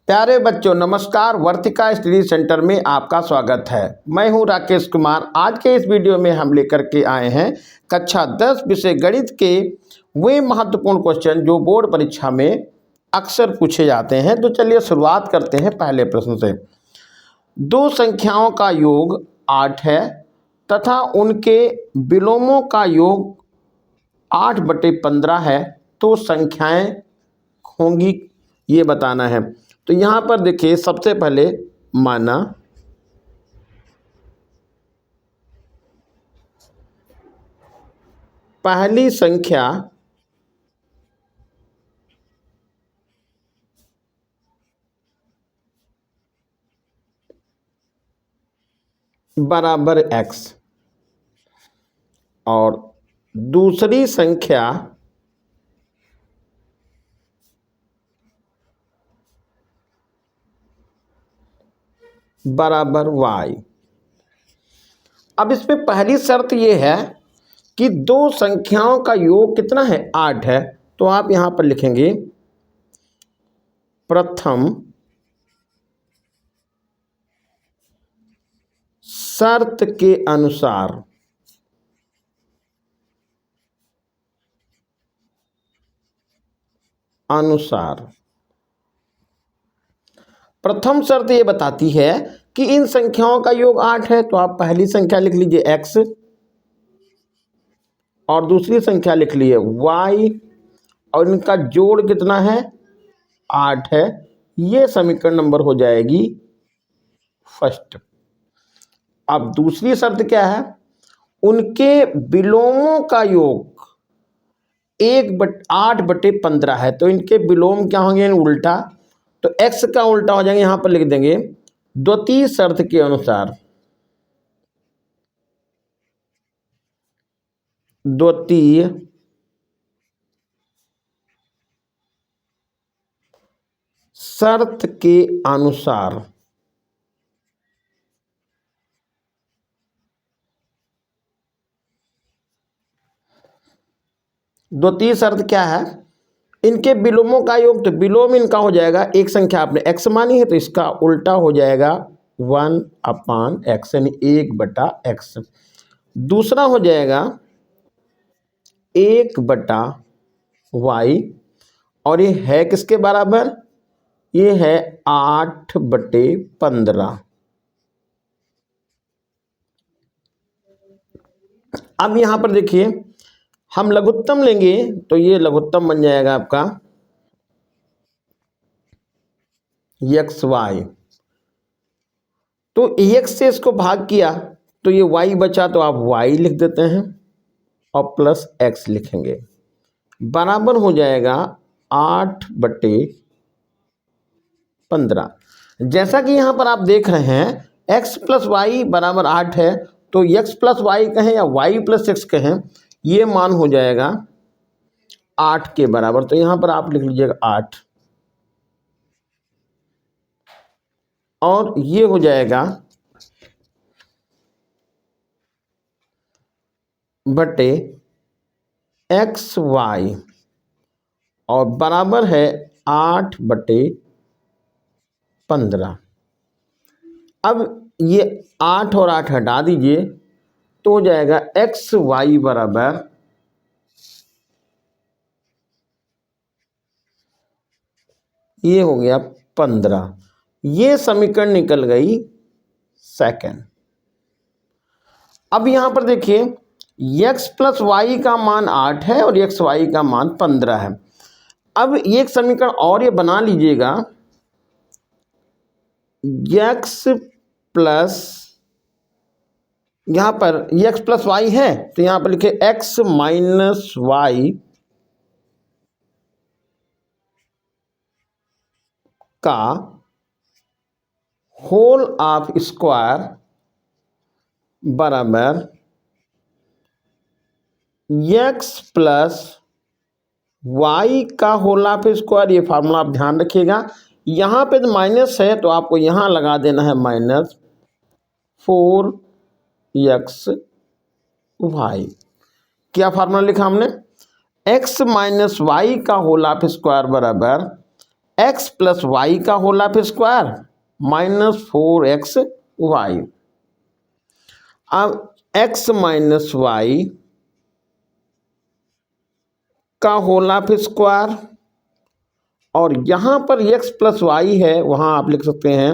प्यारे बच्चों नमस्कार। वर्तिका स्टडी सेंटर में आपका स्वागत है। मैं हूं राकेश कुमार। आज के इस वीडियो में हम लेकर के आए हैं कक्षा 10 विषय गणित के वे महत्वपूर्ण क्वेश्चन जो बोर्ड परीक्षा में अक्सर पूछे जाते हैं। तो चलिए शुरुआत करते हैं पहले प्रश्न से। दो संख्याओं का योग 8 है तथा उनके विलोमों का योग 8/15 है, तो संख्याएं होंगी ये बताना है। तो यहाँ पर देखिए, सबसे पहले माना पहली संख्या बराबर x और दूसरी संख्या बराबर y। अब इसमें पहली शर्त ये है कि दो संख्याओं का योग कितना है, 8 है। तो आप यहां पर लिखेंगे प्रथम शर्त के अनुसार प्रथम शर्त ये बताती है कि इन संख्याओं का योग 8 है। तो आप पहली संख्या लिख लीजिए x और दूसरी संख्या लिख लीजिए y और इनका जोड़ कितना है, 8 है। ये समीकरण नंबर हो जाएगी फर्स्ट। अब दूसरी शर्त क्या है, उनके विलोमों का योग 8/15 है। तो इनके विलोम क्या होंगे, उल्टा। तो x का उल्टा हो जाएंगे, यहां पर लिख देंगे द्वितीय शर्त के अनुसार। द्वितीय शर्त के अनुसार द्वितीय शर्त क्या है, इनके विलोमों का योग। तो विलोम इनका हो जाएगा, एक संख्या आपने x मानी है तो इसका उल्टा हो जाएगा 1/x यानी 1/x। दूसरा हो जाएगा 1/y और ये है किसके बराबर, ये है 8/15। अब यहां पर देखिए, हम लघुत्तम लेंगे तो ये लघुत्तम बन जाएगा आपका xy। तो x से इसको भाग किया तो ये y बचा, तो आप y लिख देते हैं और प्लस x लिखेंगे, बराबर हो जाएगा 8/15। जैसा कि यहां पर आप देख रहे हैं x + y बराबर 8 है, तो x + y कहें या y + x कहें, ये मान हो जाएगा 8 के बराबर। तो यहां पर आप लिख लीजिएगा 8 और ये हो जाएगा बटे xy और बराबर है 8/15। अब ये 8 और 8 हटा दीजिए तो हो जाएगा xy बराबर ये हो गया 15। ये समीकरण निकल गई सेकंड। अब यहां पर देखिए, x + y का मान 8 है और xy का मान 15 है। अब एक समीकरण और ये बना लीजिएगा, x प्लस, यहां पर x + y है तो यहां पर लिखे x - y का होल ऑफ स्क्वायर बराबर x + y का होल ऑफ स्क्वायर। ये फार्मूला आप ध्यान रखिएगा, यहाँ पे तो माइनस है तो आपको यहाँ लगा देना है -4xy। क्या फार्मूला लिखा हमने, x - y का होल ऑफ स्क्वायर बराबर एक्स प्लस वाई का whole of square minus 4xy। अब x माइनस वाई का होल ऑफ स्क्वायर, और यहां पर x प्लस वाई है, वहां आप लिख सकते हैं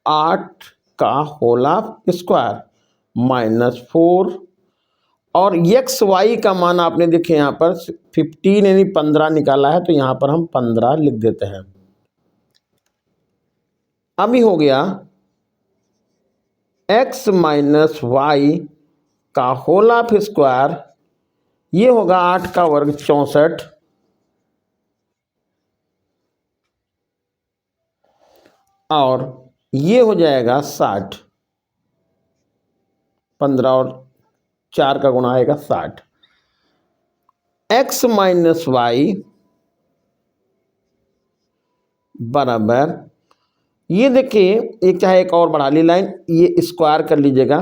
8 का होल ऑफ स्क्वायर माइनस 4, और एक्स वाई का मान आपने देखे यहाँ पर 15 यानी 15 निकाला है, तो यहाँ पर हम 15 लिख देते हैं। अभी हो गया x माइनस वाई का होल ऑफ स्क्वायर, ये होगा 8 का वर्ग 64, और ये हो जाएगा 60, 15 और 4 का गुणा आएगा 60। x माइनस वाई बराबर, ये देखिए एक चाहे एक और बढ़ा ली लाइन, ये स्क्वायर कर लीजिएगा।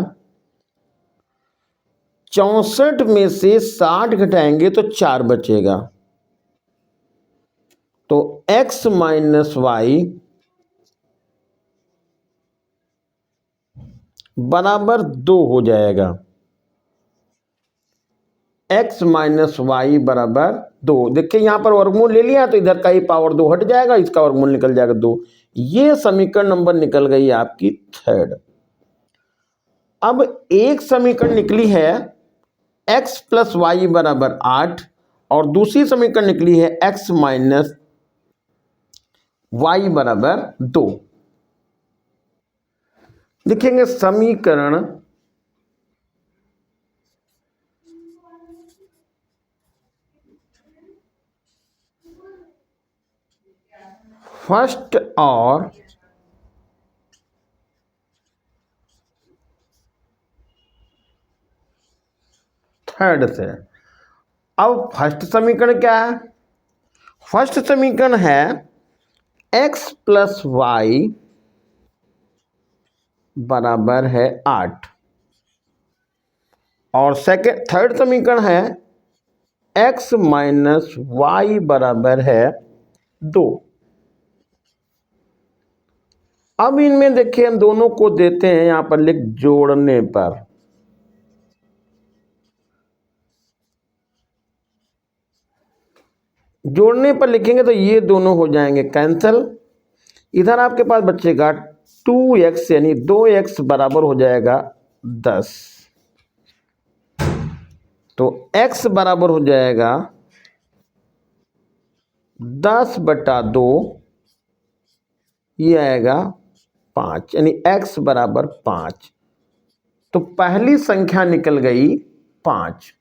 64 में से 60 घटाएंगे तो 4 बचेगा, तो x माइनस वाई बराबर 2 हो जाएगा। x माइनस वाई बराबर 2। देखिए यहां पर वर्गमूल ले लिया तो इधर का ही पावर 2 हट जाएगा, इसका वर्गमूल निकल जाएगा 2। ये समीकरण नंबर निकल गई आपकी थर्ड। अब एक समीकरण निकली है x प्लस वाई बराबर 8, और दूसरी समीकरण निकली है x माइनस वाई बराबर 2। लिखेंगे समीकरण फर्स्ट और थर्ड से। अब फर्स्ट समीकरण क्या है? फर्स्ट समीकरण है x प्लस वाई बराबर है 8, और सेकेंड थर्ड समीकरण है x माइनस वाई बराबर है 2। अब इनमें देखिए हम दोनों को देते हैं यहां पर लिख, जोड़ने पर लिखेंगे तो ये दोनों हो जाएंगे कैंसल। इधर आपके पास बचेगा 2x, यानी 2x बराबर हो जाएगा 10, तो x बराबर हो जाएगा 10/2, ये आएगा 5, यानी x बराबर 5। तो पहली संख्या निकल गई 5।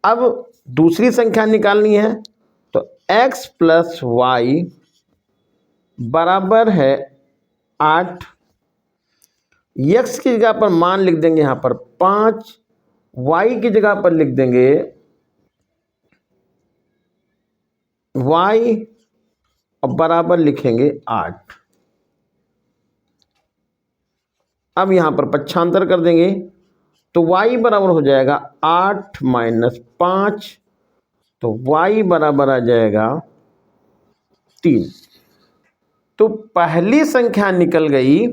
अब दूसरी संख्या निकालनी है, तो x प्लस वाई बराबर है 8। x की जगह पर मान लिख देंगे यहां पर 5, y की जगह पर लिख देंगे y, और बराबर लिखेंगे 8। अब यहां पर पक्षांतर कर देंगे तो y बराबर हो जाएगा 8 माइनस 5, तो y बराबर आ जाएगा 3। तो पहली संख्या निकल गई,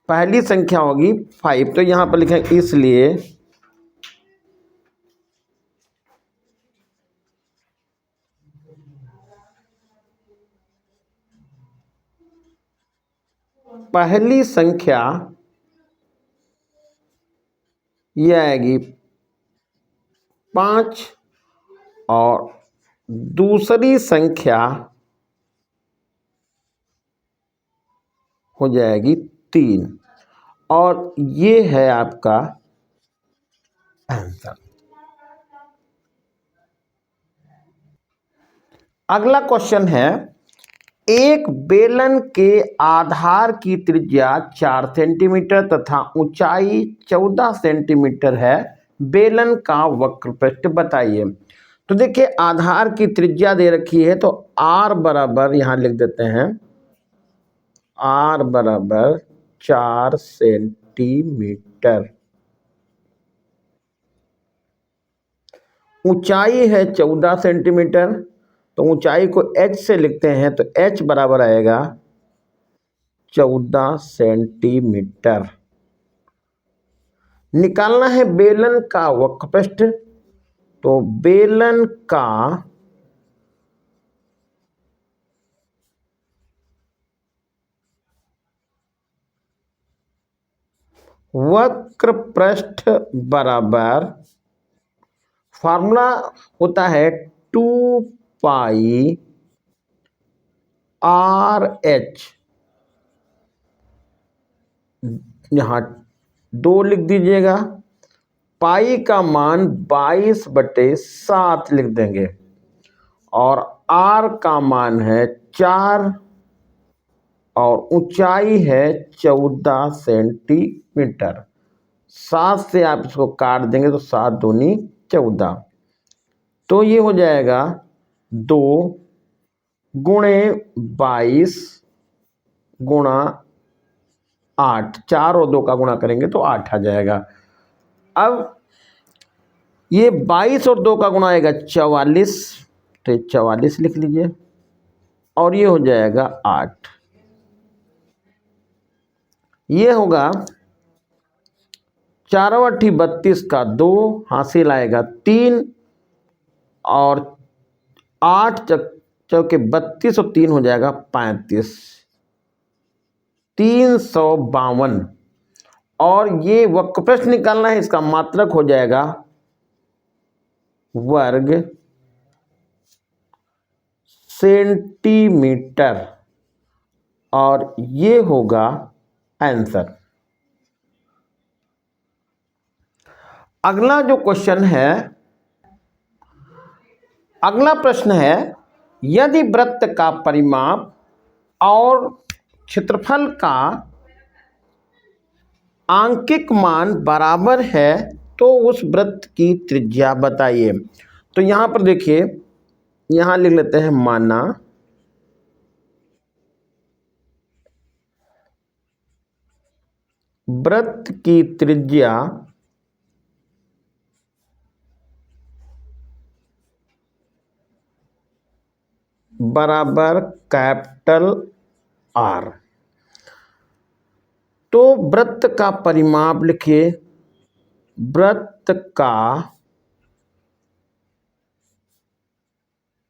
पहली संख्या होगी 5, तो यहां पर लिखें इसलिए पहली संख्या ये आएगी 5, और दूसरी संख्या हो जाएगी 3, और ये है आपका आंसर। अगला क्वेश्चन है, एक बेलन के आधार की त्रिज्या 4 सेंटीमीटर तथा ऊंचाई 14 सेंटीमीटर है, बेलन का वक्रपृष्ठ बताइए। तो देखिए आधार की त्रिज्या दे रखी है, तो r बराबर यहां लिख देते हैं, r बराबर 4 सेंटीमीटर। ऊंचाई है 14 सेंटीमीटर, तो ऊंचाई को h से लिखते हैं, तो h बराबर आएगा 14 सेंटीमीटर। निकालना है बेलन का वक्रपृष्ठ, तो बेलन का वक्रपृष्ठ बराबर, फार्मूला होता है 2 पाई आर एच, यहाँ 2 लिख दीजिएगा, पाई का मान 22/7 लिख देंगे, और आर का मान है 4, और ऊंचाई है 14 सेंटीमीटर। 7 से आप इसको काट देंगे तो 7 दूनी 14, तो ये हो जाएगा 2 गुणे 22 गुणा 8, 4 और 2 का गुणा करेंगे तो 8 आ जाएगा। अब ये 22 और 2 का गुणा आएगा 44, तो 44 लिख लीजिए, और ये हो जाएगा 8। ये होगा 4 8 32 का 2, हासिल आएगा 3, और 8 चौके 32 और 3 हो जाएगा 35, 352। और ये वक्रपृष्ठ निकालना है, इसका मात्रक हो जाएगा वर्ग सेंटीमीटर, और ये होगा आंसर। अगला जो क्वेश्चन है, अगला प्रश्न है, यदि वृत्त का परिमाप और क्षेत्रफल का आंकिक मान बराबर है तो उस वृत्त की त्रिज्या बताइए। तो यहाँ पर देखिए, यहाँ लिख लेते हैं माना वृत्त की त्रिज्या बराबर कैपिटल आर। तो वृत्त का परिमाप लिखिए, वृत्त का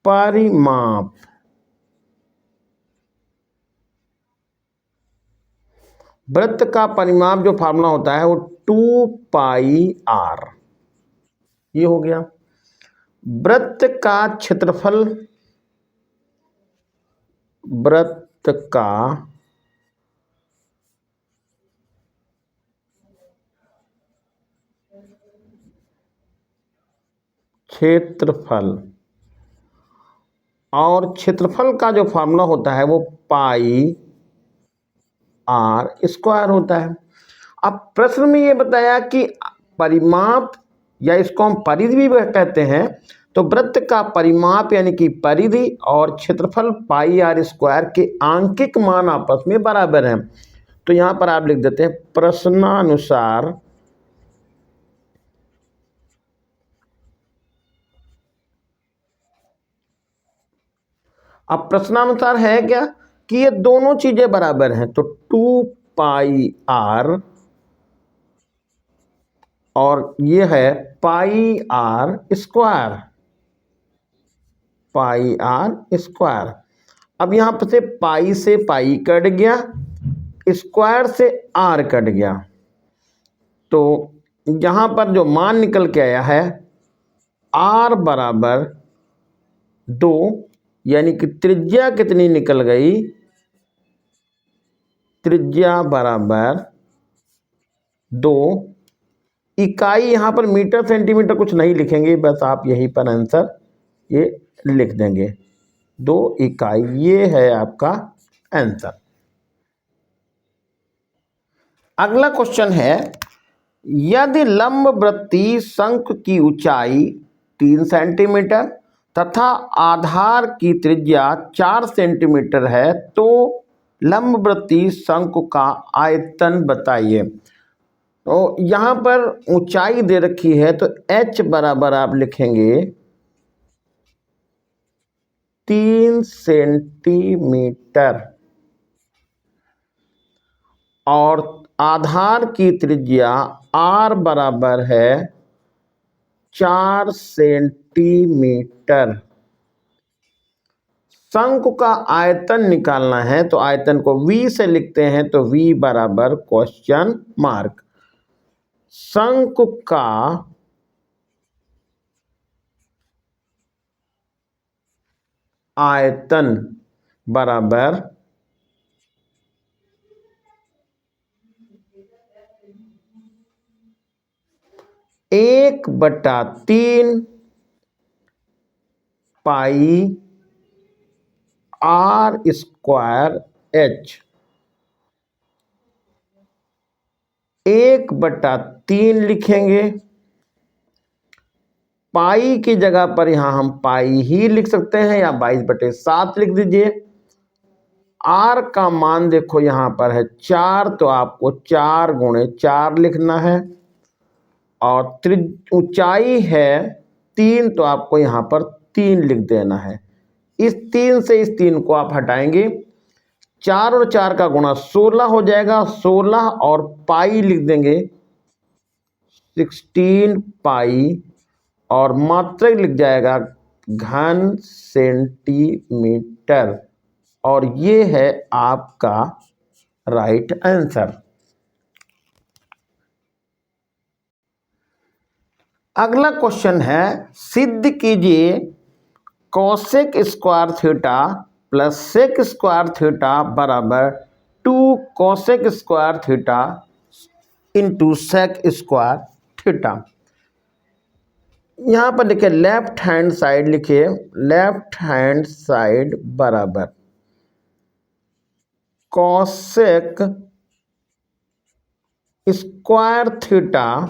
परिमाप वृत्त का परिमाप जो फार्मूला होता है वो 2 पाई आर, ये हो गया। वृत्त का क्षेत्रफल, वृत्त का क्षेत्रफल, और क्षेत्रफल का जो फार्मूला होता है वो पाई आर स्क्वायर होता है। अब प्रश्न में ये बताया कि परिमाप, या इसको हम परिधि भी कहते हैं, तो वृत्त का परिमाप यानी कि परिधि और क्षेत्रफल पाई आर स्क्वायर के आंकिक मान आपस में बराबर हैं। तो यहाँ पर आप लिख देते हैं प्रश्नानुसार अब प्रश्नानुसार है क्या कि ये दोनों चीजें बराबर हैं, तो 2 पाई आर और ये है pi r square, pi r square. अब यहाँ पर से पाई कट गया, स्क्वायर से आर कट गया, तो यहाँ पर जो मान निकल के आया है आर बराबर 2, यानी कि त्रिज्या कितनी निकल गई, त्रिज्या बराबर 2। इकाई यहाँ पर मीटर सेंटीमीटर कुछ नहीं लिखेंगे, बस आप यहीं पर आंसर ये लिख देंगे, 2 इकाई, ये है आपका आंसर। अगला क्वेश्चन है, यदि लंबवृत्तीय शंकु की ऊंचाई 3 सेंटीमीटर तथा आधार की त्रिज्या 4 सेंटीमीटर है तो लंबवृत्तीय शंकु का आयतन बताइए। और यहाँ पर ऊंचाई दे रखी है तो h बराबर आप लिखेंगे 3 सेंटीमीटर और आधार की त्रिज्या r बराबर है 4 सेंटीमीटर। शंकु का आयतन निकालना है तो आयतन को v से लिखते हैं तो v बराबर क्वेश्चन मार्क। शंकु का आयतन बराबर 1/3 पाई r स्क्वायर h। 1/3 लिखेंगे, पाई की जगह पर यहां हम पाई ही लिख सकते हैं या 22/7 लिख दीजिए। r का मान देखो यहां पर है 4 तो आपको 4 गुणे 4 लिखना है और ऊंचाई है 3 तो आपको यहां पर 3 लिख देना है। इस 3 से इस 3 को आप हटाएंगे, 4 और 4 का गुणा 16 हो जाएगा, 16 और पाई लिख देंगे 16 पाई और मात्रक लिख जाएगा घन सेंटीमीटर और ये है आपका राइट आंसर। अगला क्वेश्चन है, सिद्ध कीजिए cosec square theta plus sec square theta बराबर 2 cosec square theta into sec square theta. यहाँ पर लिखे लेफ्ट हैंड साइड, लिखिए लेफ्ट हैंड साइड बराबर cosec square theta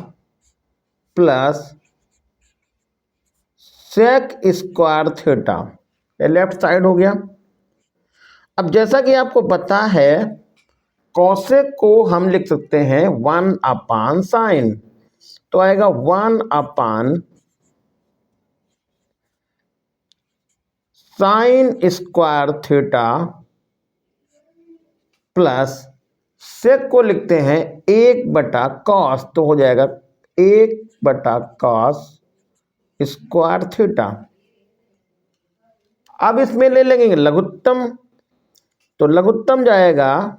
plus sec square theta. ये लेफ्ट साइड हो गया। अब जैसा कि आपको पता है कोसेक को हम लिख सकते हैं 1/sin, तो आएगा 1/sin स्क्वायर थीटा प्लस सेक को लिखते हैं 1/cos, तो हो जाएगा 1/cos स्क्वायर थीटा। अब इसमें ले लेंगे लघुत्तम, तो लघुत्तम जाएगा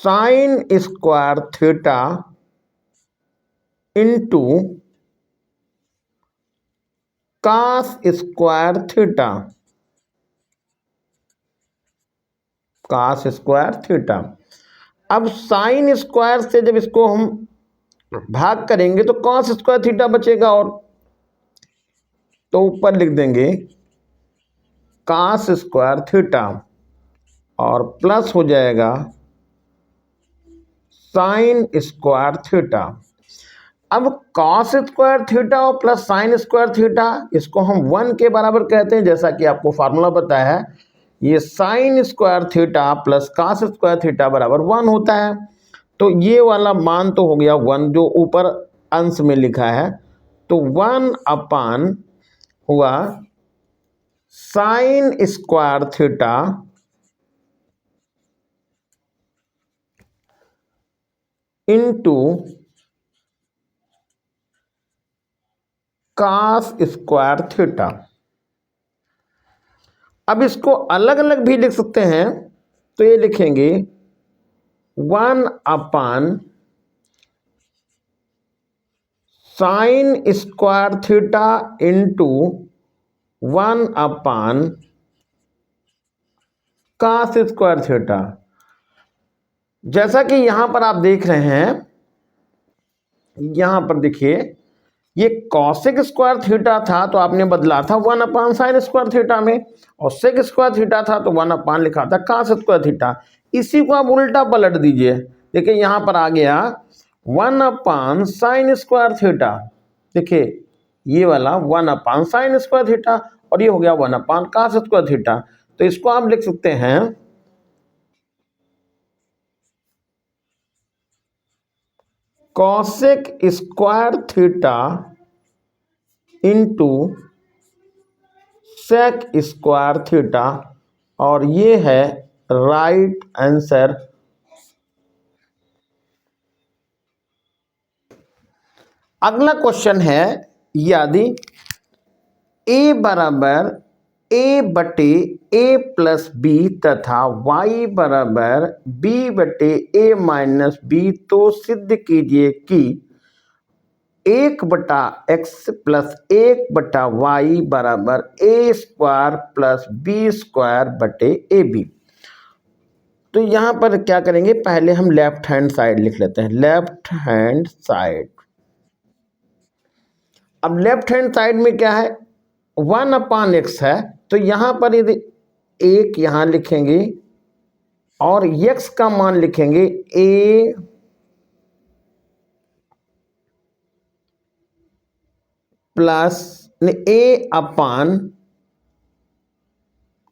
sine square theta into cos square theta, cos square theta. अब साइन स्क्वायर से जब इसको हम भाग करेंगे तो कॉस स्क्वायर थीटा बचेगा और तो ऊपर लिख देंगे कास स्क्वायर थीटा और प्लस हो जाएगा साइन स्क्वायर थीटा। अब कॉस स्क्वायर थीटा और प्लस साइन स्क्वायर थीटा इसको हम 1 के बराबर कहते हैं, जैसा कि आपको फार्मूला पता है। ये sign square theta plus cos square theta बराबर 1 होता है। तो ये वाला मान तो हो गया 1 जो ऊपर अंश में लिखा है, तो 1 हुआ sine square theta into cos square theta. अब इसको अलग अलग भी लिख सकते हैं, तो ये लिखेंगे 1/sin square theta into 1/cos square theta. जैसा कि यहां पर आप देख रहे हैं, यहां पर देखिए ये कॉसेक स्क्वायर थीटा था तो आपने बदला था 1/sin स्क्वायर थीटा में, और सेक स्क्वायर थीटा था तो 1 लिखा था cos स्क्वायर थीटा। इसी को आप उल्टा पलट दीजिए, देखिए यहां पर आ गया 1/sin स्क्वायर थीटा, देखिए ये वाला 1/sin स्क्वायर थीटा और ये हो गया 1/cos स्क्वायर थीटा। तो इसको आप लिख सकते हैं cosec square theta into sec square theta, और ये है राइट आंसर। अगला क्वेश्चन है, यदि a बराबर a बटे a प्लस बी तथा y बराबर b बटे a माइनस बी, तो सिद्ध कीजिए कि 1/x प्लस 1/y बराबर a square plus b square बटे ए बी। तो यहाँ पर क्या करेंगे, पहले हम लेफ्ट हैंड साइड लिख लेते हैं, लेफ्ट हैंड साइड। अब लेफ्ट हैंड साइड में क्या है, 1/x है, तो यहाँ पर यदि एक यहाँ लिखेंगे और x का मान लिखेंगे a प्लस a अपान,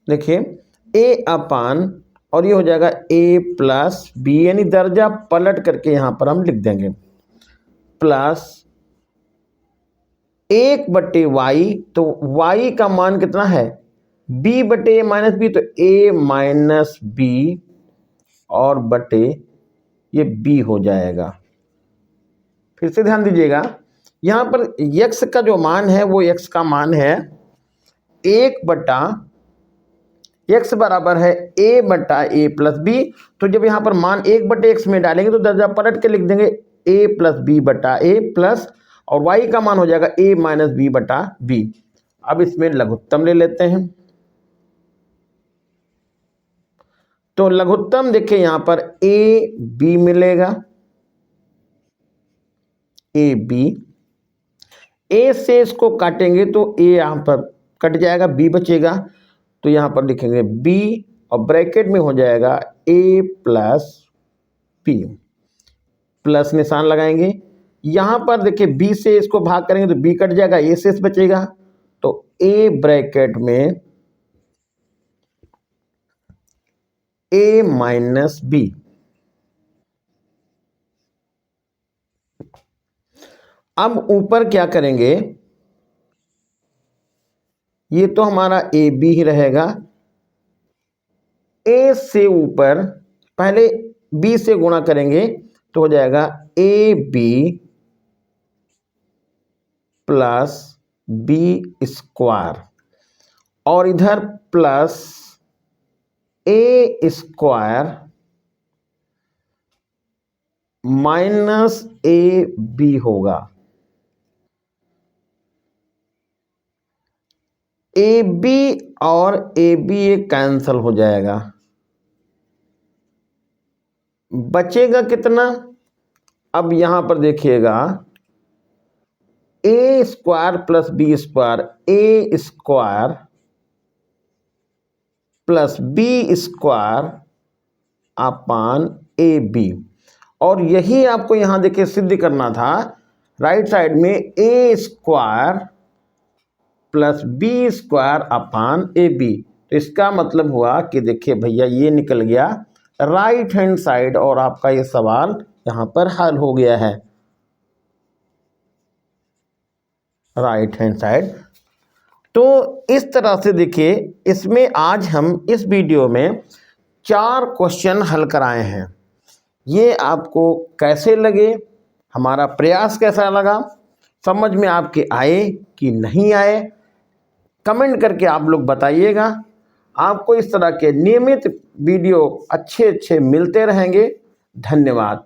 देखिए a अपान, और ये हो जाएगा a प्लस बी, यानी दर्जा पलट करके यहाँ पर हम लिख देंगे, प्लस 1/y, तो y का मान कितना है b बटे a माइनस बी, तो a माइनस बी और बटे ये b हो जाएगा। फिर से ध्यान दीजिएगा, यहाँ पर x का जो मान है वो x का मान है 1/x बराबर है a बटा a प्लस बी। तो जब यहाँ पर मान 1/x में डालेंगे तो दर्जा पलट के लिख देंगे a प्लस बी बटा a प्लस, और y का मान हो जाएगा a माइनस बी बटा बी। अब इसमें लघुत्तम ले लेते हैं, तो लघुत्तम देखिए यहाँ पर a b मिलेगा, a b, a से इसको काटेंगे तो a यहाँ पर कट जाएगा, b बचेगा, तो यहाँ पर लिखेंगे b और ब्रैकेट में हो जाएगा a प्लस b, प्लस निशान लगाएंगे। यहाँ पर देखिए b से इसको भाग करेंगे तो b कट जाएगा, a से बचेगा, तो a ब्रैकेट में a माइनस बी। अब ऊपर क्या करेंगे, ये तो हमारा ए बी ही रहेगा, ए से ऊपर पहले बी से गुणा करेंगे तो हो जाएगा a b plus b square, और इधर plus a square minus a b होगा। ए बी और ए बी कैंसल हो जाएगा, बचेगा कितना, अब यहां पर देखिएगा a square plus b square, a square plus b square upon a b, और यही आपको यहां देखिए सिद्ध करना था, राइट साइड में a square plus b square upon a b. तो इसका मतलब हुआ कि देखिए भैया ये निकल गया राइट हैंड साइड, और आपका ये सवाल यहाँ पर हल हो गया है, राइट हैंड साइड। तो इस तरह से देखिए, इसमें आज हम इस वीडियो में 4 क्वेश्चन हल कराए हैं। ये आपको कैसे लगे, हमारा प्रयास कैसा लगा, समझ में आपके आए कि नहीं आए, कमेंट करके आप लोग बताइएगा। आपको इस तरह के नियमित वीडियो अच्छे मिलते रहेंगे। धन्यवाद।